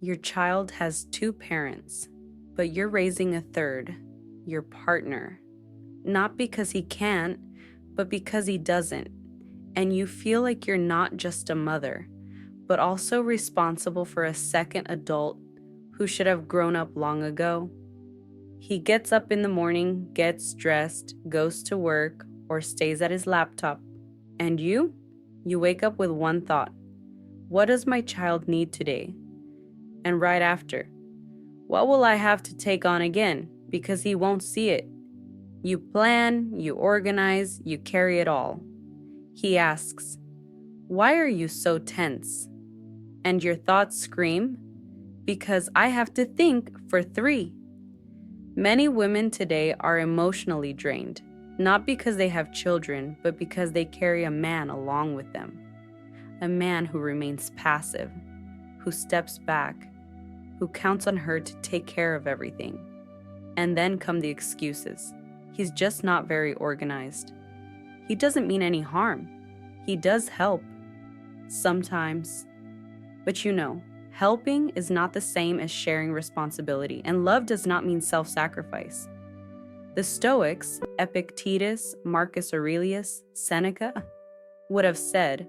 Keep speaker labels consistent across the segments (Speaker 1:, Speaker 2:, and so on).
Speaker 1: Your child has two parents, but you're raising a third, your partner, not because he can't, but because he doesn't. And you feel like you're not just a mother, but also responsible for a second adult who should have grown up long ago. He gets up in the morning, gets dressed, goes to work, or stays at his laptop. And you? You wake up with one thought: what does my child need today? And right after, what will I have to take on again? Because he won't see it. You plan, you organize, you carry it all. He asks, why are you so tense? And your thoughts scream, because I have to think for three. Many women today are emotionally drained, not because they have children, but because they carry a man along with them. A man who remains passive, who steps back, who counts on her to take care of everything. And then come the excuses. He's just not very organized. He doesn't mean any harm. He does help. Sometimes. But helping is not the same as sharing responsibility, and love does not mean self-sacrifice. The Stoics, Epictetus, Marcus Aurelius, Seneca, would have said,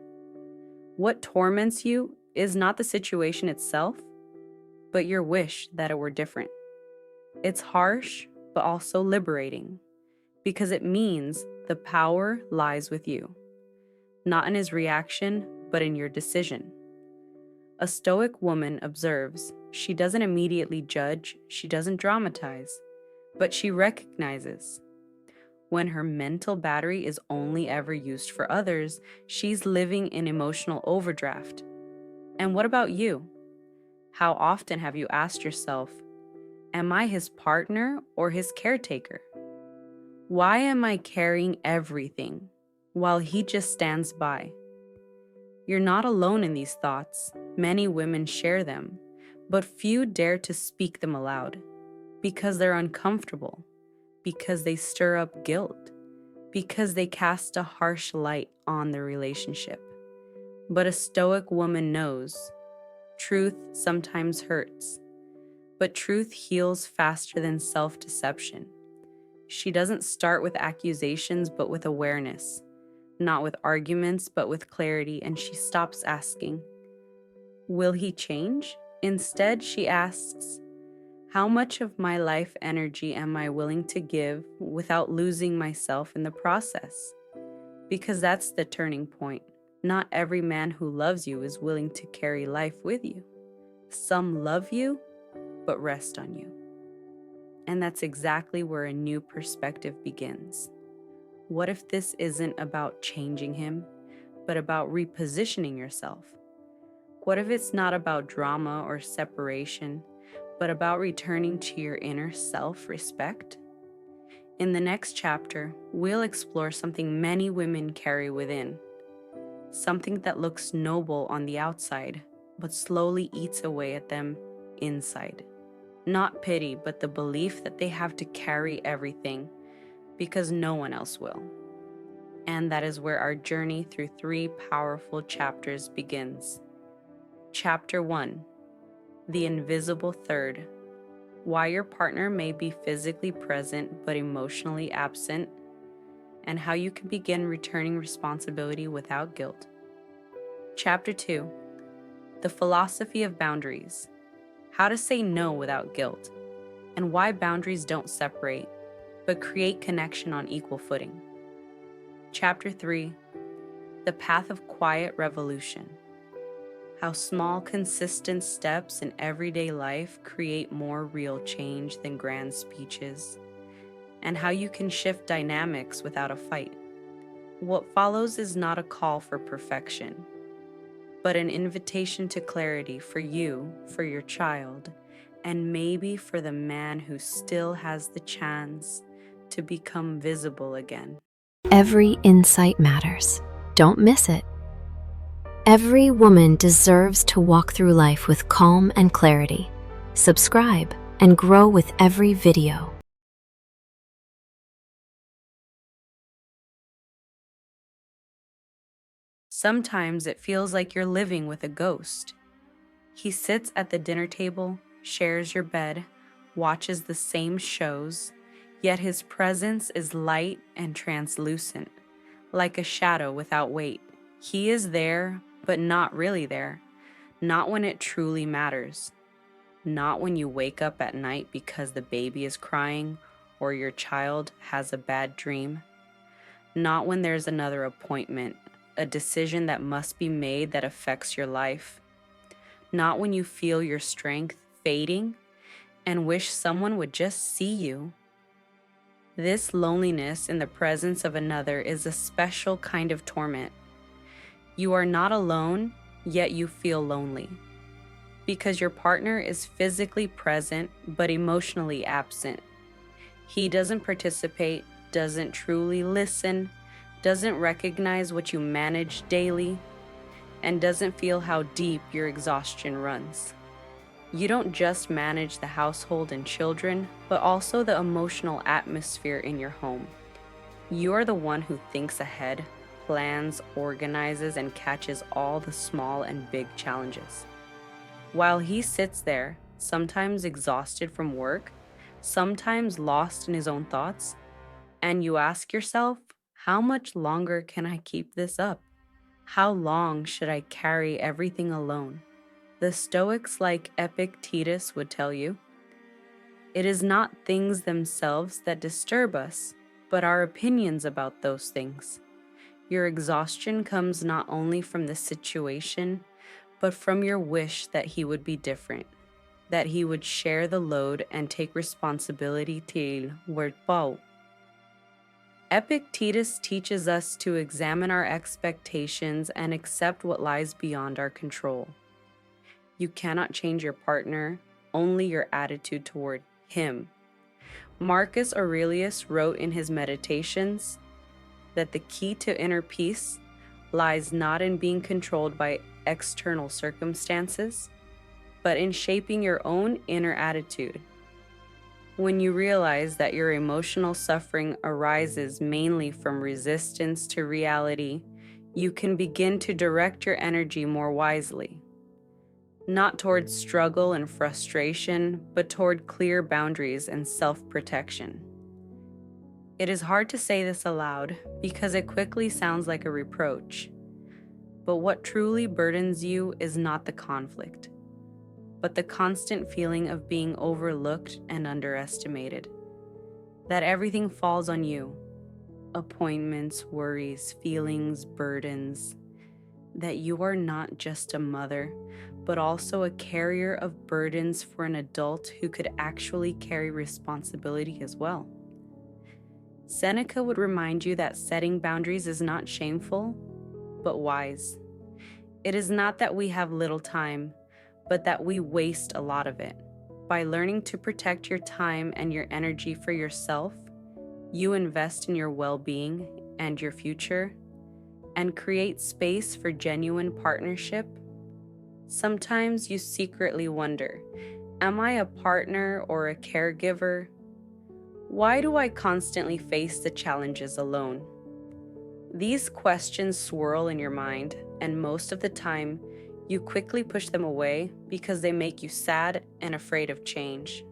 Speaker 1: what torments you is not the situation itself, but your wish that it were different. It's harsh, but also liberating, because it means the power lies with you, not in his reaction, but in your decision. A Stoic woman observes. She doesn't immediately judge, she doesn't dramatize, but she recognizes. When her mental battery is only ever used for others, she's living in emotional overdraft. And what about you? How often have you asked yourself, am I his partner or his caretaker? Why am I carrying everything while he just stands by? You're not alone in these thoughts. Many women share them, but few dare to speak them aloud because they're uncomfortable, because they stir up guilt, because they cast a harsh light on the relationship. But a Stoic woman knows truth sometimes hurts, but truth heals faster than self-deception. She doesn't start with accusations, but with awareness, not with arguments, but with clarity, and she stops asking, will he change? Instead, she asks, how much of my life energy am I willing to give without losing myself in the process? Because that's the turning point. Not every man who loves you is willing to carry life with you. Some love you, but rest on you. And that's exactly where a new perspective begins. What if this isn't about changing him, but about repositioning yourself? What if it's not about drama or separation, but about returning to your inner self-respect? In the next chapter, we'll explore something many women carry within, something that looks noble on the outside, but slowly eats away at them inside. Not pity, but the belief that they have to carry everything because no one else will. And that is where our journey through 3 powerful chapters begins. Chapter 1, The Invisible Third. Why your partner may be physically present but emotionally absent, and how you can begin returning responsibility without guilt. Chapter 2, The Philosophy of Boundaries. How to say no without guilt, and why boundaries don't separate, but create connection on equal footing. Chapter 3, The Path of Quiet Revolution. How small, consistent steps in everyday life create more real change than grand speeches, and how you can shift dynamics without a fight. What follows is not a call for perfection, but an invitation to clarity for you, for your child, and maybe for the man who still has the chance to become visible again.
Speaker 2: Every insight matters. Don't miss it. Every woman deserves to walk through life with calm and clarity. Subscribe and grow with every video.
Speaker 1: Sometimes it feels like you're living with a ghost. He sits at the dinner table, shares your bed, watches the same shows, yet his presence is light and translucent, like a shadow without weight. He is there, but not really there. Not when it truly matters. Not when you wake up at night because the baby is crying or your child has a bad dream. Not when there's another appointment, a decision that must be made that affects your life. Not when you feel your strength fading and wish someone would just see you. This loneliness in the presence of another is a special kind of torment. You are not alone, yet you feel lonely. Because your partner is physically present but emotionally absent. He doesn't participate, doesn't truly listen, doesn't recognize what you manage daily, and doesn't feel how deep your exhaustion runs. You don't just manage the household and children, but also the emotional atmosphere in your home. You are the one who thinks ahead, plans, organizes, and catches all the small and big challenges. While he sits there, sometimes exhausted from work, sometimes lost in his own thoughts, and you ask yourself, how much longer can I keep this up? How long should I carry everything alone? The Stoics, like Epictetus would tell you, it is not things themselves that disturb us, but our opinions about those things. Your exhaustion comes not only from the situation, but from your wish that he would be different, that he would share the load and take responsibility till we're pau. Epictetus teaches us to examine our expectations and accept what lies beyond our control. You cannot change your partner, only your attitude toward him. Marcus Aurelius wrote in his Meditations that the key to inner peace lies not in being controlled by external circumstances, but in shaping your own inner attitude. When you realize that your emotional suffering arises mainly from resistance to reality, you can begin to direct your energy more wisely. Not toward struggle and frustration, but toward clear boundaries and self-protection. It is hard to say this aloud because it quickly sounds like a reproach. But what truly burdens you is not the conflict, but the constant feeling of being overlooked and underestimated. That everything falls on you. Appointments, worries, feelings, burdens. That you are not just a mother, but also a carrier of burdens for an adult who could actually carry responsibility as well. Seneca would remind you that setting boundaries is not shameful, but wise. It is not that we have little time, but that we waste a lot of it. By learning to protect your time and your energy for yourself, you invest in your well-being and your future, and create space for genuine partnership. Sometimes you secretly wonder, am I a partner or a caregiver? Why do I constantly face the challenges alone? These questions swirl in your mind, and most of the time, you quickly push them away because they make you sad and afraid of change.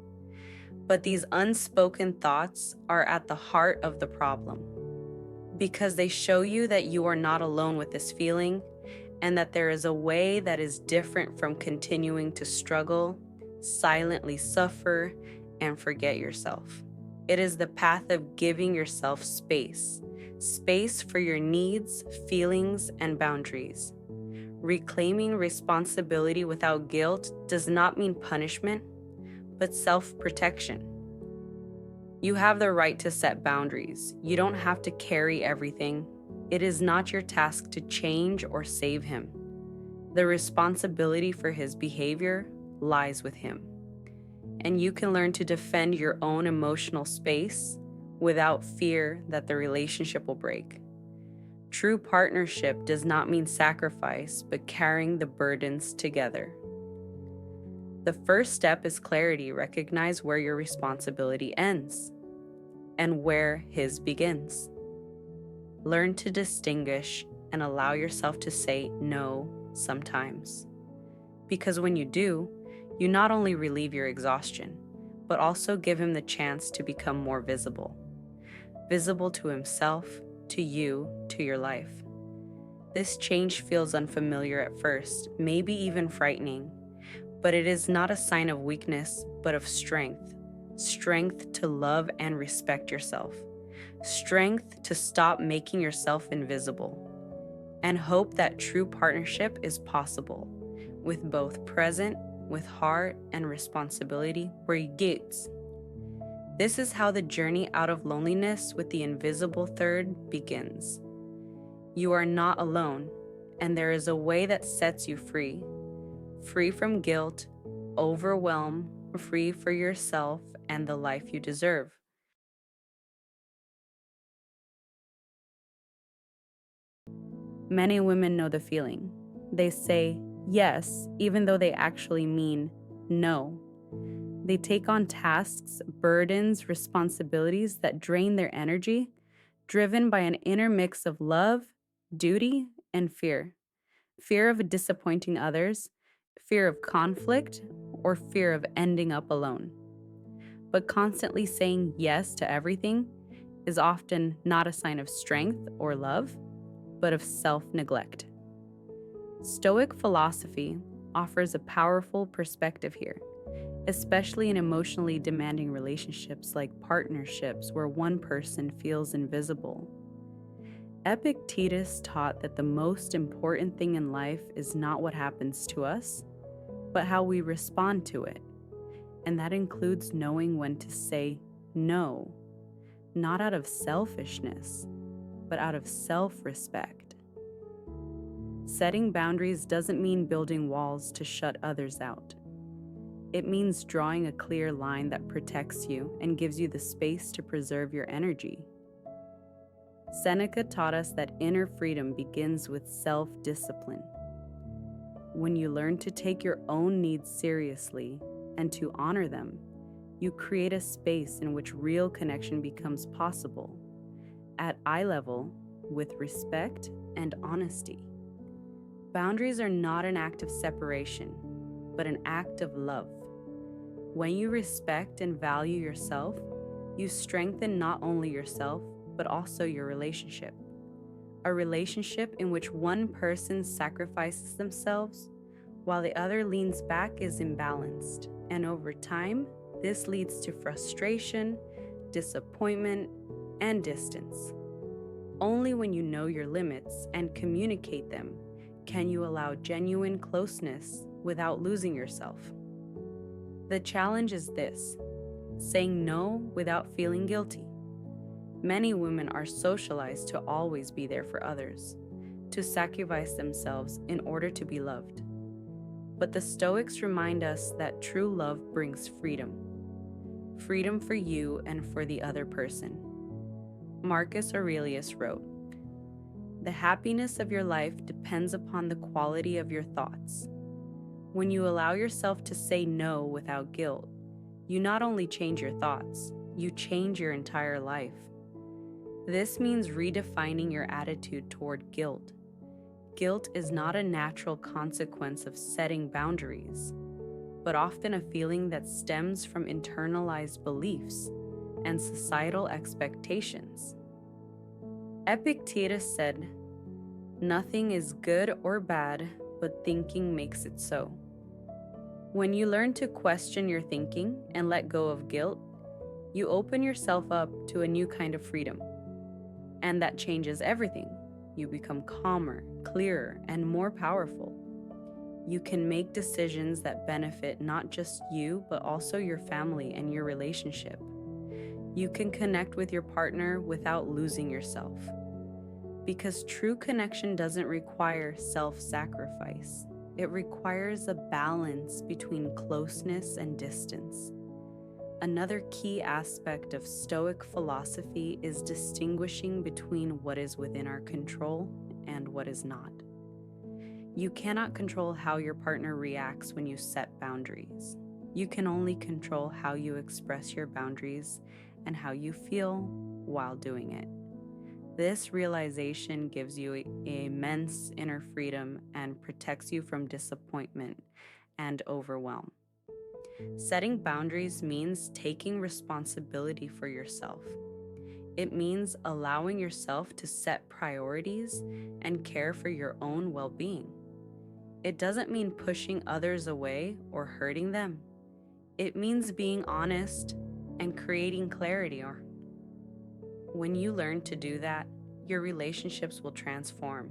Speaker 1: But these unspoken thoughts are at the heart of the problem, because they show you that you are not alone with this feeling, and that there is a way that is different from continuing to struggle, silently suffer, and forget yourself. It is the path of giving yourself space for your needs, feelings, and boundaries. Reclaiming responsibility without guilt does not mean punishment, but self-protection. You have the right to set boundaries. You don't have to carry everything. It is not your task to change or save him. The responsibility for his behavior lies with him. And you can learn to defend your own emotional space without fear that the relationship will break. True partnership does not mean sacrifice, but carrying the burdens together. The first step is clarity. Recognize where your responsibility ends and where his begins. Learn to distinguish and allow yourself to say no sometimes. Because when you do, you not only relieve your exhaustion, but also give him the chance to become more visible. Visible to himself, to you, to your life. This change feels unfamiliar at first, maybe even frightening, but it is not a sign of weakness, but of strength. Strength to love and respect yourself. Strength to stop making yourself invisible. And hope that true partnership is possible, with both present, with heart and responsibility where he gets. This is how the journey out of loneliness with the invisible third begins. You are not alone, and there is a way that sets you free. Free from guilt, overwhelm, free for yourself and the life you deserve. Many women know the feeling. They say yes, even though they actually mean no. They take on tasks, burdens, responsibilities that drain their energy, driven by an inner mix of love, duty, and fear. Fear of disappointing others, fear of conflict, or fear of ending up alone. But constantly saying yes to everything is often not a sign of strength or love, but of self-neglect. Stoic philosophy offers a powerful perspective here, especially in emotionally demanding relationships like partnerships where one person feels invisible. Epictetus taught that the most important thing in life is not what happens to us, but how we respond to it. And that includes knowing when to say no, not out of selfishness, but out of self-respect. Setting boundaries doesn't mean building walls to shut others out. It means drawing a clear line that protects you and gives you the space to preserve your energy. Seneca taught us that inner freedom begins with self-discipline. When you learn to take your own needs seriously and to honor them, you create a space in which real connection becomes possible, at eye level, with respect and honesty. Boundaries are not an act of separation, but an act of love. When you respect and value yourself, you strengthen not only yourself, but also your relationship. A relationship in which one person sacrifices themselves while the other leans back is imbalanced, and over time, this leads to frustration, disappointment, and distance. Only when you know your limits and communicate them can you allow genuine closeness without losing yourself. The challenge is this: saying no without feeling guilty. Many women are socialized to always be there for others, to sacrifice themselves in order to be loved. But the Stoics remind us that true love brings freedom. Freedom for you and for the other person. Marcus Aurelius wrote, "The happiness of your life depends upon the quality of your thoughts." When you allow yourself to say no without guilt, you not only change your thoughts, you change your entire life. This means redefining your attitude toward guilt. Guilt is not a natural consequence of setting boundaries, but often a feeling that stems from internalized beliefs and societal expectations. Epictetus said, "Nothing is good or bad, but thinking makes it so." When you learn to question your thinking and let go of guilt, you open yourself up to a new kind of freedom. And that changes everything. You become calmer, clearer, and more powerful. You can make decisions that benefit not just you, but also your family and your relationship. You can connect with your partner without losing yourself. Because true connection doesn't require self-sacrifice. It requires a balance between closeness and distance. Another key aspect of Stoic philosophy is distinguishing between what is within our control and what is not. You cannot control how your partner reacts when you set boundaries. You can only control how you express your boundaries and how you feel while doing it. This realization gives you immense inner freedom and protects you from disappointment and overwhelm. Setting boundaries means taking responsibility for yourself. It means allowing yourself to set priorities and care for your own well-being. It doesn't mean pushing others away or hurting them. It means being honest and creating clarity. When you learn to do that, your relationships will transform,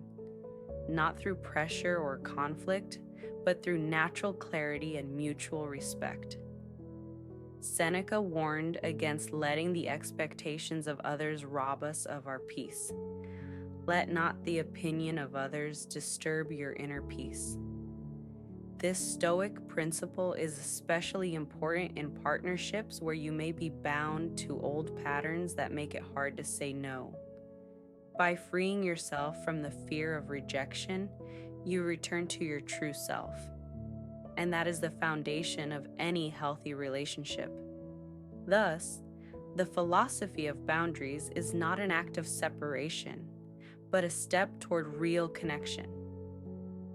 Speaker 1: not through pressure or conflict, but through natural clarity and mutual respect. Seneca warned against letting the expectations of others rob us of our peace. Let not the opinion of others disturb your inner peace. This Stoic principle is especially important in partnerships where you may be bound to old patterns that make it hard to say no. By freeing yourself from the fear of rejection, you return to your true self. And that is the foundation of any healthy relationship. Thus, the philosophy of boundaries is not an act of separation, but a step toward real connection.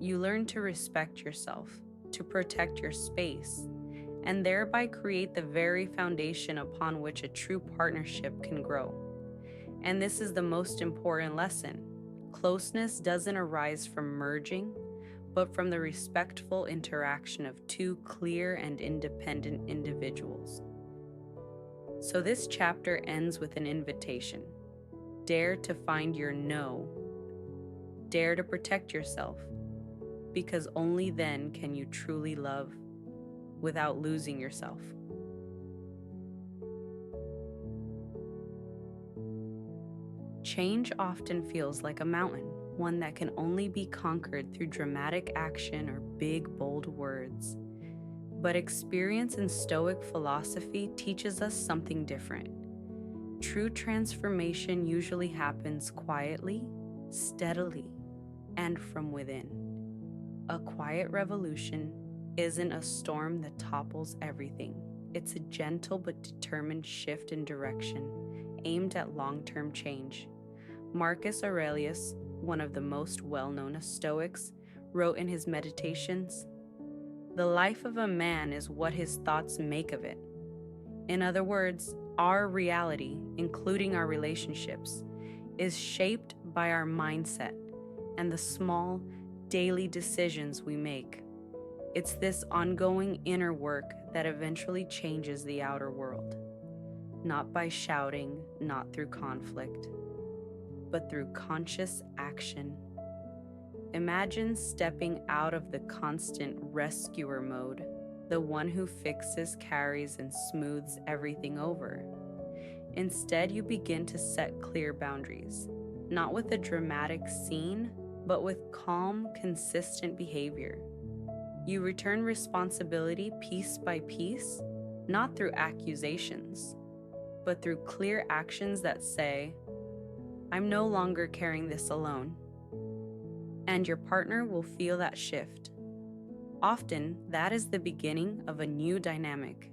Speaker 1: You learn to respect yourself, to protect your space, and thereby create the very foundation upon which a true partnership can grow. And this is the most important lesson. Closeness doesn't arise from merging, but from the respectful interaction of two clear and independent individuals. So this chapter ends with an invitation. Dare to find your no. Dare to protect yourself, because only then can you truly love without losing yourself. Change often feels like a mountain, one that can only be conquered through dramatic action or big, bold words. But experience in Stoic philosophy teaches us something different. True transformation usually happens quietly, steadily, and from within. A quiet revolution isn't a storm that topples everything. It's a gentle but determined shift in direction, aimed at long-term change. Marcus Aurelius, one of the most well-known Stoics, wrote in his Meditations, "The life of a man is what his thoughts make of it." In other words, our reality, including our relationships, is shaped by our mindset and the small, daily decisions we make. It's this ongoing inner work that eventually changes the outer world. Not by shouting, not through conflict, but through conscious action. Imagine stepping out of the constant rescuer mode, the one who fixes, carries, and smooths everything over. Instead, you begin to set clear boundaries, not with a dramatic scene, but with calm, consistent behavior. You return responsibility piece by piece, not through accusations, but through clear actions that say, "I'm no longer carrying this alone." And your partner will feel that shift. Often, that is the beginning of a new dynamic.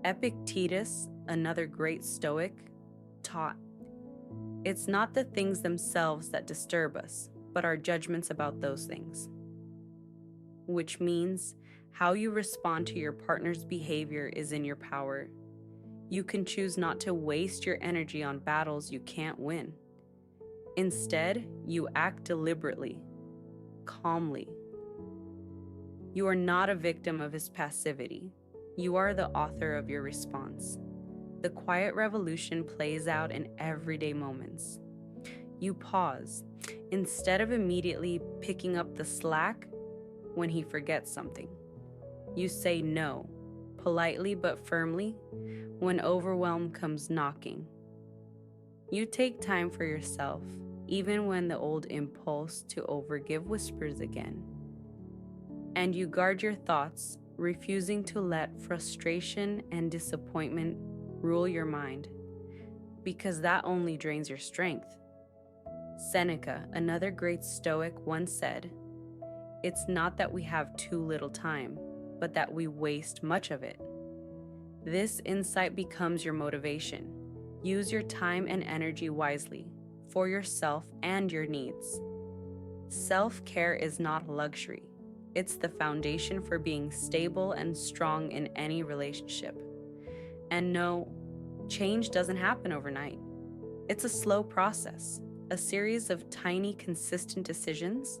Speaker 1: Epictetus, another great Stoic, taught, "It's not the things themselves that disturb us, but our judgments about those things." Which means how you respond to your partner's behavior is in your power. You can choose not to waste your energy on battles you can't win. Instead, you act deliberately, calmly. You are not a victim of his passivity. You are the author of your response. The quiet revolution plays out in everyday moments. You pause. Instead of immediately picking up the slack when he forgets something, you say no, politely but firmly, when overwhelm comes knocking. You take time for yourself, even when the old impulse to overgive whispers again. And you guard your thoughts, refusing to let frustration and disappointment rule your mind, because that only drains your strength. Seneca, another great Stoic, once said, "It's not that we have too little time, but that we waste much of it." This insight becomes your motivation. Use your time and energy wisely, for yourself and your needs. Self-care is not a luxury. It's the foundation for being stable and strong in any relationship. And no, change doesn't happen overnight. It's a slow process, a series of tiny, consistent decisions.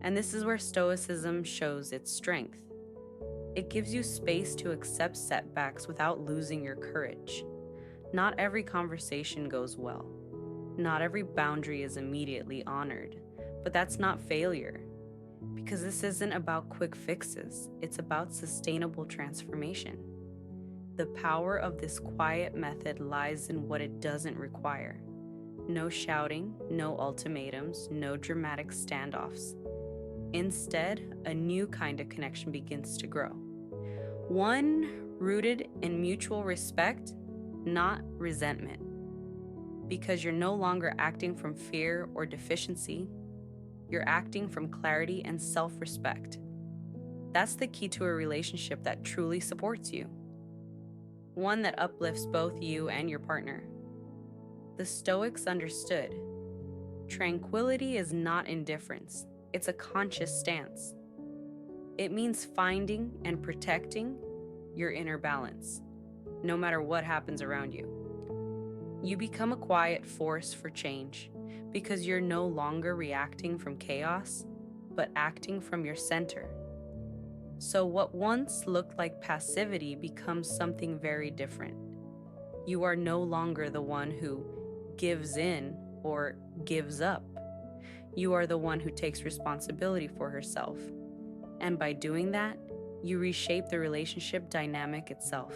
Speaker 1: And this is where Stoicism shows its strength. It gives you space to accept setbacks without losing your courage. Not every conversation goes well. Not every boundary is immediately honored. But that's not failure. Because this isn't about quick fixes, it's about sustainable transformation. The power of this quiet method lies in what it doesn't require. No shouting, no ultimatums, no dramatic standoffs. Instead, a new kind of connection begins to grow. One rooted in mutual respect, not resentment. Because you're no longer acting from fear or deficiency, you're acting from clarity and self-respect. That's the key to a relationship that truly supports you. One that uplifts both you and your partner. The Stoics understood. Tranquility is not indifference, it's a conscious stance. It means finding and protecting your inner balance, no matter what happens around you. You become a quiet force for change because you're no longer reacting from chaos, but acting from your center. So what once looked like passivity becomes something very different. You are no longer the one who gives in or gives up. You are the one who takes responsibility for herself. And by doing that, you reshape the relationship dynamic itself.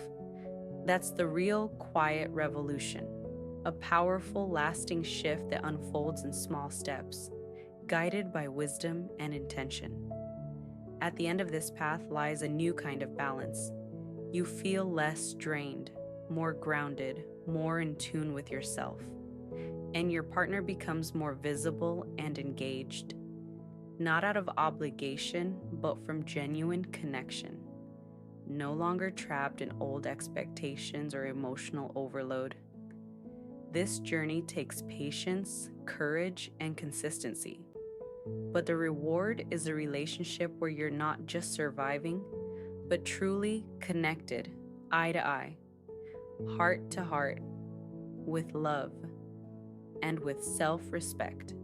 Speaker 1: That's the real quiet revolution, a powerful, lasting shift that unfolds in small steps, guided by wisdom and intention. At the end of this path lies a new kind of balance. You feel less drained, more grounded, more in tune with yourself. And your partner becomes more visible and engaged, not out of obligation, but from genuine connection. No longer trapped in old expectations or emotional overload. This journey takes patience, courage, and consistency. But the reward is a relationship where you're not just surviving, but truly connected, eye to eye, heart to heart, with love and with self-respect.